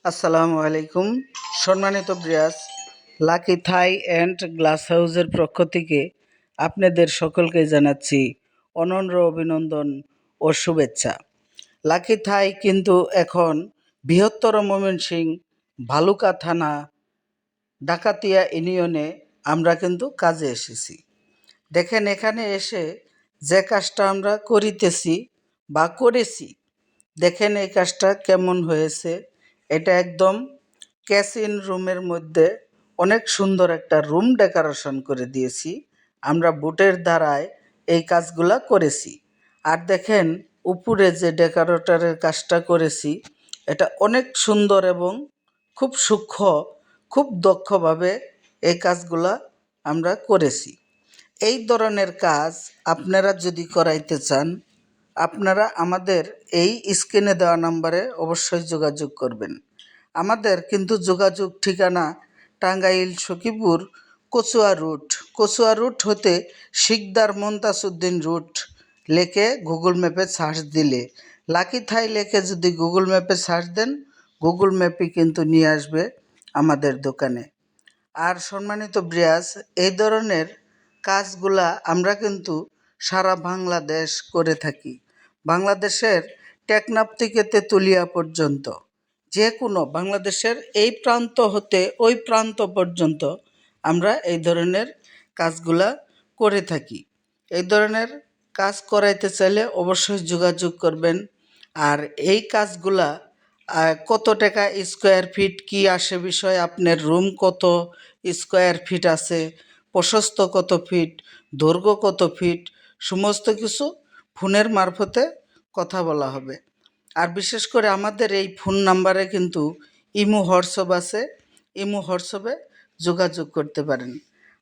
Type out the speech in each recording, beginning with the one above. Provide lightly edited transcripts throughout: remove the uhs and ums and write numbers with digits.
আসসালামু আলাইকুম। সম্মানিত ব্রিয়াস, লাকি থাই অ্যান্ড গ্লাস হাউসের পক্ষ থেকে আপনাদের সকলকে জানাচ্ছি অনন্য অভিনন্দন ও শুভেচ্ছা। লাকি থাই কিন্তু এখন বৃহত্তর ময়মনসিংহ ভালুকা থানা ডাকাতিয়া ইউনিয়নে আমরা কিন্তু কাজে এসেছি। দেখেন, এখানে এসে যে কাজটা আমরা করিতেছি বা করেছি, দেখেন এই কাজটা কেমন হয়েছে। এটা একদম ক্যাসিন রুমের মধ্যে অনেক সুন্দর একটা রুম ডেকোরেশন করে দিয়েছি। আমরা বুটের দ্বারায় এই কাজগুলা করেছি। আর দেখেন উপরে যে ডেকোরেটরের কাজটা করেছি, এটা অনেক সুন্দর এবং খুব সূক্ষ্ম, খুব দক্ষভাবে এই কাজগুলা আমরা করেছি। এই ধরনের কাজ আপনারা যদি করাইতে চান, আপনারা আমাদের এই স্ক্রিনে দেওয়া নাম্বারে অবশ্যই যোগাযোগ করবেন। আমাদের কিন্তু যোগাযোগ ঠিকানা টাঙ্গাইল সখীপুর কচুয়া রুট হতে শিকদার মমতাজউদ্দিন রুট লেখে গুগল ম্যাপে সার্চ দিলে, লাকি থাই লেখে যদি গুগল ম্যাপে সার্চ দেন, গুগল ম্যাপে কিন্তু নিয়ে আসবে আমাদের দোকানে। আর সম্মানিত ব্রিয়াস, এই ধরনের কাজগুলা আমরা কিন্তু সারা বাংলাদেশ করে থাকি। বাংলাদেশের টেকনাফ থেকে তেঁতুলিয়া পর্যন্ত, যে কোনো বাংলাদেশের এই প্রান্ত হতে ওই প্রান্ত পর্যন্ত আমরা এই ধরনের কাজগুলা করে থাকি। এই ধরনের কাজ করাইতে চাইলে অবশ্যই যোগাযোগ করবেন। আর এই কাজগুলা কত টাকা স্কোয়ার ফিট কি আসে বিষয়, আপনার রুম কত স্কোয়ার ফিট আছে, প্রশস্ত কত ফিট, দৈর্ঘ্য কত ফিট, সমস্ত কিছু ফোনের মারফতে কথা বলা হবে। আর বিশেষ করে আমাদের এই ফোন নাম্বারে কিন্তু ইমো হোয়াটসঅ্যাপ আছে, ইমো হোয়াটসঅ্যাপে যোগাযোগ করতে পারেন।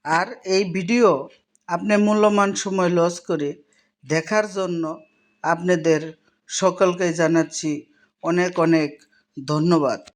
আর এই ভিডিও আপনি মূল্যবান সময় লস করে দেখার জন্য আপনাদের সকলকে জানাচ্ছি অনেক অনেক ধন্যবাদ।